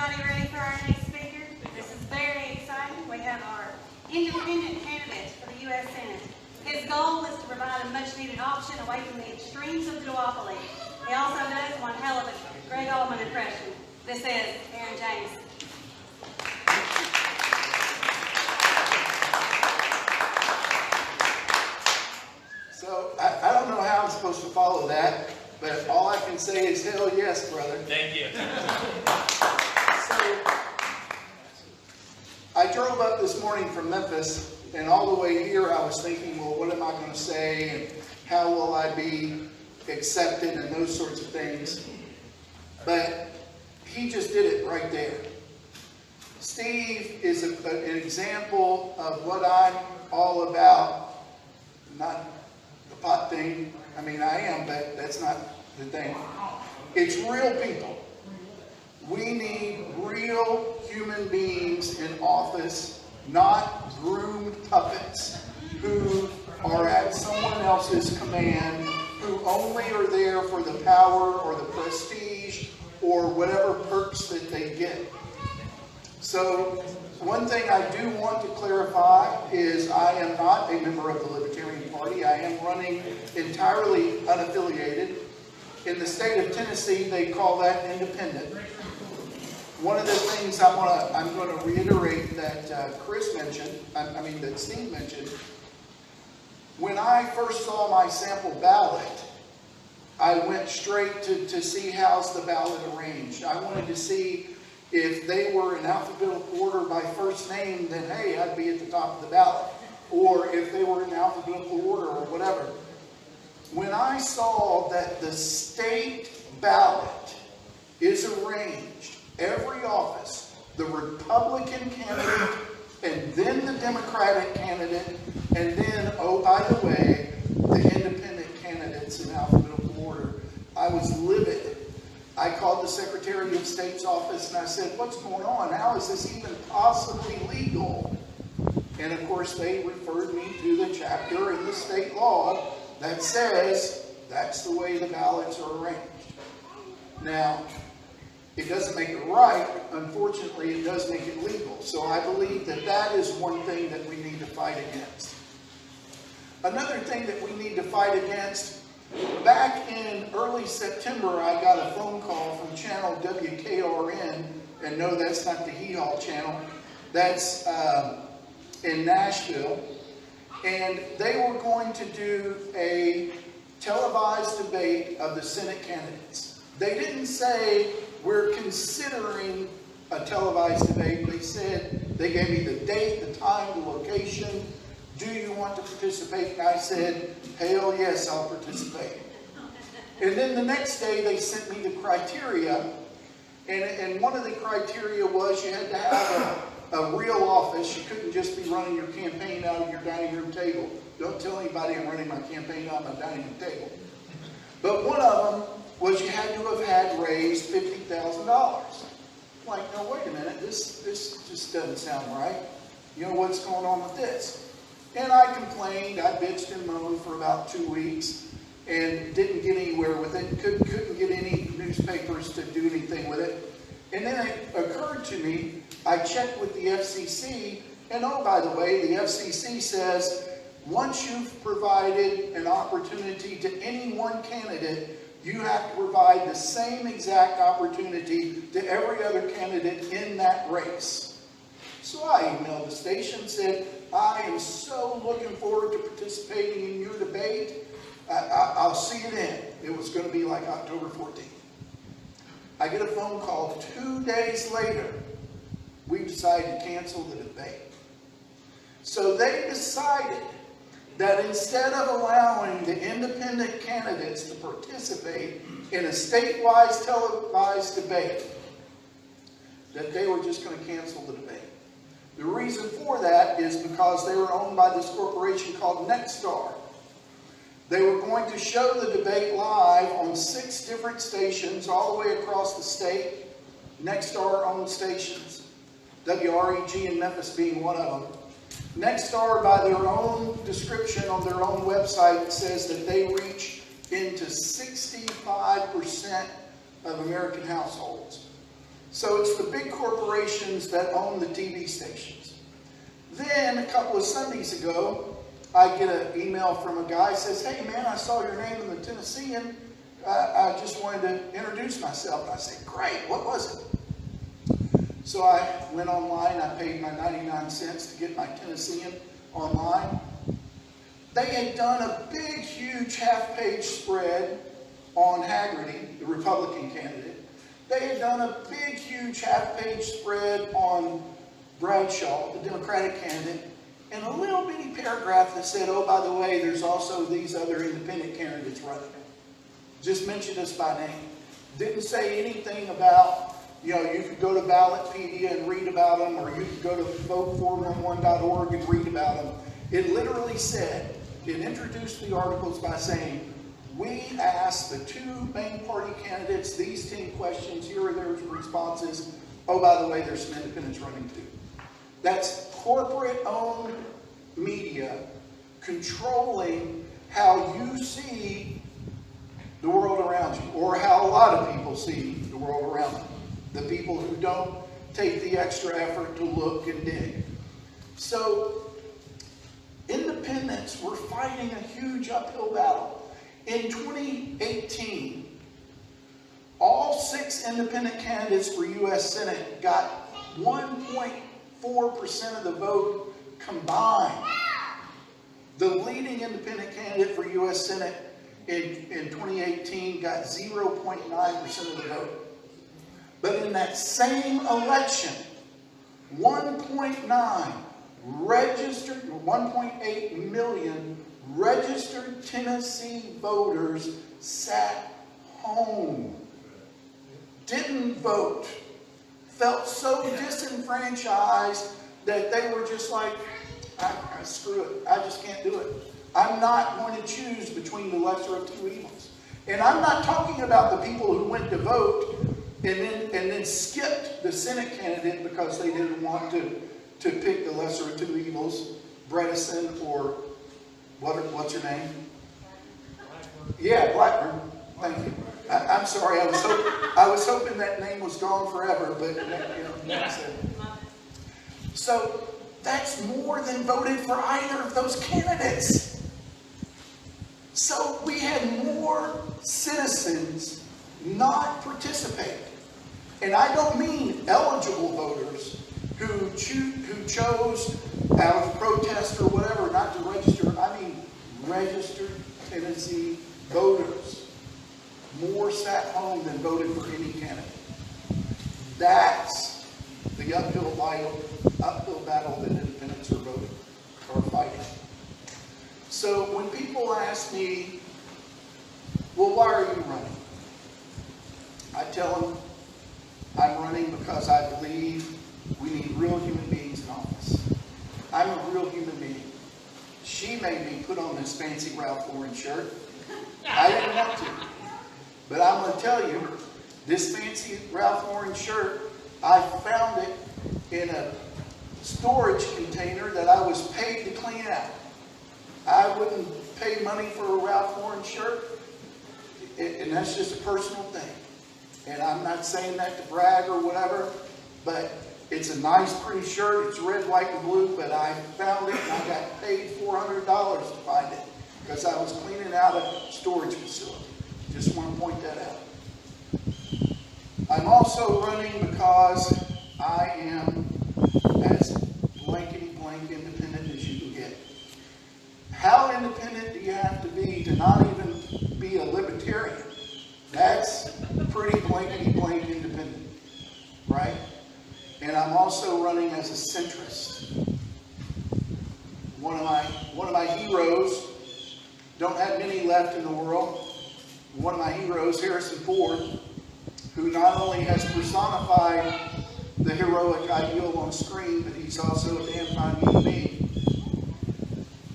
everybody ready for our next speaker? This is very exciting. We have our independent candidate for the U.S. Senate. His goal is to provide a much-needed option away from the extremes of the duopoly. He also does one hell of a Greg Allman impression. This is Aaron James. So, I don't know how I'm supposed to follow that, but all I can say is hell yes, brother. Thank you. So, I drove up this morning from Memphis, and all the way here I was thinking, well, what am I going to say, and how will I be accepted, and those sorts of things. But he just did it right there. Steve is an example of what I'm all about. Not the pot thing. I mean, I am, but that's not the thing. It's real people. We need real human beings in office, not groomed puppets who are at someone else's command, who only are there for the power or the prestige or whatever perks that they get. So, one thing I do want to clarify is I am not a member of the Libertarian Party. I am running entirely unaffiliated. In the state of Tennessee, they call that independent. One of the things I'm going to reiterate that Chris mentioned, that Steve mentioned, when I first saw my sample ballot, I went straight to see how's the ballot arranged. I wanted to see if they were in alphabetical order by first name, then hey, I'd be at the top of the ballot. Or if they were in alphabetical order or whatever. When I saw that the state ballot is arranged, every office, the Republican candidate, and then the Democratic candidate, and then, oh, by the way, the independent candidates in alphabetical order, I was livid. I called the Secretary of State's office and I said, what's going on? How is this even possibly legal? And of course, they referred me to the chapter in the state law that says that's the way the ballots are arranged. Now, it doesn't make it right. Unfortunately, it does make it legal. So I believe that that is one thing that we need to fight against. Another thing that we need to fight against, back in early September, I got a phone call from channel WKRN, and no, that's not the Hale channel. That's in Nashville. And they were going to do a televised debate of the Senate candidates. They didn't say, we're considering a televised debate. They said, they gave me the date, the time, the location. Do you want to participate? And I said, hell yes, I'll participate. And then the next day they sent me the criteria. And one of the criteria was you had to have a real office. You couldn't just be running your campaign out of your dining room table. Don't tell anybody I'm running my campaign out of my dining room table. But one of them was you had to have had raised $50,000. Like, no, wait a minute, this just doesn't sound right. You know what's going on with this? And I complained, I bitched and moaned for about 2 weeks and didn't get anywhere with it, couldn't get any newspapers to do anything with it. And then it occurred to me, I checked with the FCC, and oh, by the way, the FCC says, once you've provided an opportunity to any one candidate, you have to provide the same exact opportunity to every other candidate in that race. So I emailed the station and said, I am so looking forward to participating in your debate. I'll see you then. It was going to be like October 14th. I get a phone call 2 days later. We decided to cancel the debate. So they decided that instead of allowing the independent candidates to participate in a statewide televised debate, that they were just going to cancel the debate. The reason for that is because they were owned by this corporation called Nexstar. They were going to show the debate live on 6 different stations all the way across the state. Nexstar-owned stations. WREG in Memphis being one of them. Nexstar, by their own description on their own website, says that they reach into 65% of American households. So it's the big corporations that own the TV stations. Then a couple of Sundays ago, I get an email from a guy who says, hey man, I saw your name in the Tennessean. I just wanted to introduce myself. And I said, great, what was it? So I went online, I paid my 99 cents to get my Tennessean online. They had done a big, huge half-page spread on Haggerty, the Republican candidate. They had done a big, huge half-page spread on Bradshaw, the Democratic candidate, and a little bitty paragraph that said, oh, by the way, there's also these other independent candidates running. Just mentioned us by name. Didn't say anything about, you could go to Ballotpedia and read about them, or you could go to vote411.org and read about them. It literally said, it introduced the articles by saying, we asked the two main party candidates these 10 questions, here are their responses. Oh, by the way, there's some independents running too. That's corporate-owned media controlling how you see the world around you, or how a lot of people see the world around them. The people who don't take the extra effort to look and dig. So, independents were fighting a huge uphill battle. In 2018, all 6 independent candidates for U.S. Senate got 1.4% of the vote combined. The leading independent candidate for U.S. Senate in 2018 got 0.9% of the vote. But in that same election, 1.8 million registered Tennessee voters sat home, didn't vote, felt so disenfranchised that they were just like, screw it, I just can't do it. I'm not going to choose between the lesser of two evils. And I'm not talking about the people who went to vote and then skipped the Senate candidate because they didn't want to pick the lesser of two evils, Bredesen or what's her name? Blackburn. Yeah, Blackburn. Thank you. I'm sorry. I was hoping that name was gone forever, but that's it. So that's more than voted for either of those candidates. So we had more citizens not participate. And I don't mean eligible voters who chose out of protest or whatever not to register. I mean registered Tennessee voters. More sat home than voted for any candidate. That's the uphill battle that independents are fighting. So when people ask me, well, why are you running? I tell them, I'm running because I believe we need real human beings in office. I'm a real human being. She made me put on this fancy Ralph Lauren shirt. I didn't want to. But I'm going to tell you, this fancy Ralph Lauren shirt, I found it in a storage container that I was paid to clean out. I wouldn't pay money for a Ralph Lauren shirt, and that's just a personal thing. And I'm not saying that to brag or whatever, but it's a nice, pretty shirt. It's red, white, and blue, but I found it and I got paid $400 to find it because I was cleaning out a storage facility. Just want to point that out. I'm also running because I am as blankety-blank independent as you can get. How independent do you have to be to not even be a libertarian? That's pretty blankety-blank independent, right? And I'm also running as a centrist. One of my heroes, don't have many left in the world. One of my heroes, Harrison Ford, who not only has personified the heroic ideal on screen, but he's also a damn fine human being.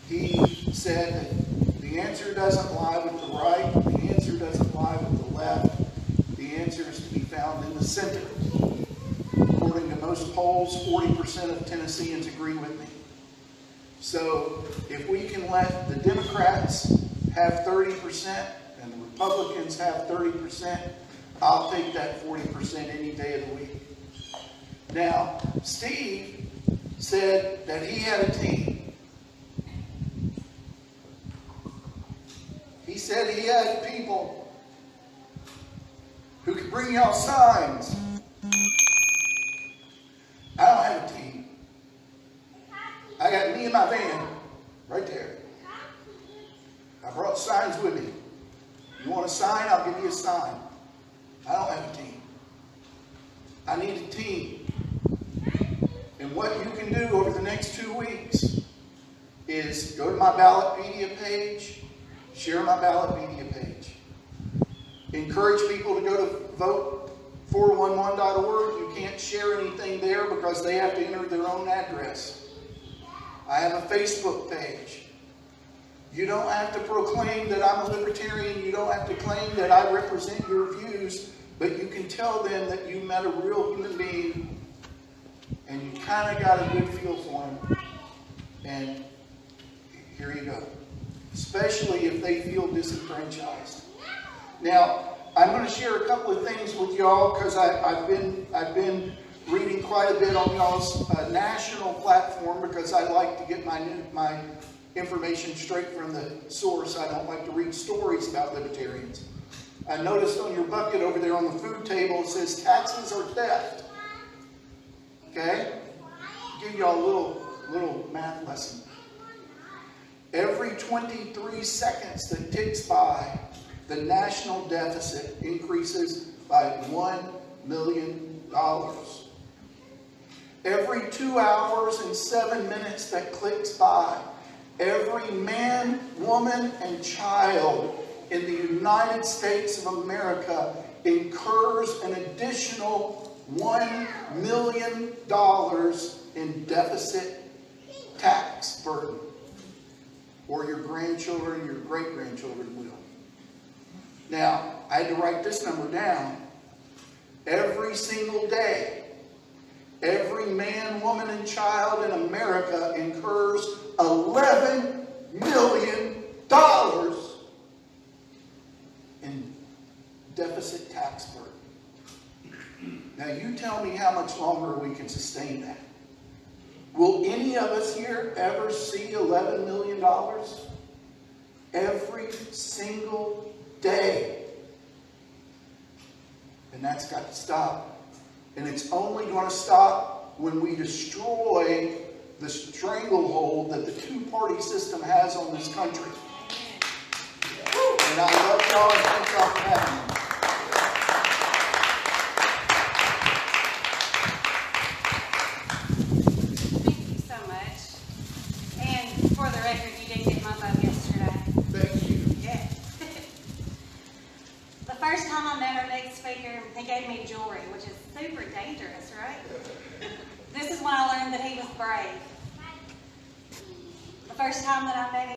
He said that the answer doesn't lie with the right, the answer doesn't lie with the left, the answer is to be found in the center. According to most polls, 40% of Tennesseans agree with me. So if we can let the Democrats have 30% and the Republicans have 30% I'll take that 40% any day of the week. Now, Steve said that he had a team. He said he had people who could bring y'all signs. I don't have a team. I got me and my van right there. I brought signs with me. You want a sign? I'll give you a sign. I don't have a team. I need a team. And what you can do over the next 2 weeks is go to my Ballotpedia page, share my Ballotpedia page. Encourage people to go to vote411.org. You can't share anything there because they have to enter their own address. I have a Facebook page. You don't have to proclaim that I'm a libertarian. You don't have to claim that I represent your views, but you can tell them that you met a real human being and you kind of got a good feel for him. And here you go. Especially if they feel disenfranchised. Now, I'm going to share a couple of things with y'all because I've been reading quite a bit on y'all's national platform because I like to get my information straight from the source. I don't like to read stories about libertarians. I noticed on your bucket over there on the food table it says taxes are theft. Okay? I'll give y'all a little math lesson. Every 23 seconds that ticks by, the national deficit increases by $1 million. Every 2 hours and 7 minutes that clicks by, every man, woman, and child in the United States of America incurs an additional $1 million in deficit tax burden. Or your grandchildren, your great-grandchildren will. Now, I had to write this number down. Every single day, every man, woman, and child in America incurs $11 million in deficit tax burden. Now, you tell me how much longer we can sustain that. Will any of us here ever see $11 million? Every single day. And that's got to stop. And it's only going to stop when we destroy the stranglehold that the two-party system has on this country. And I love y'all and thank y'all for having me. Thank you so much. And for the record, you didn't get my vote yesterday. Thank you. Yeah. The first time I met our next speaker, he gave me jewelry, which is super dangerous, right? This is when I learned that he was brave. The first time that I met him,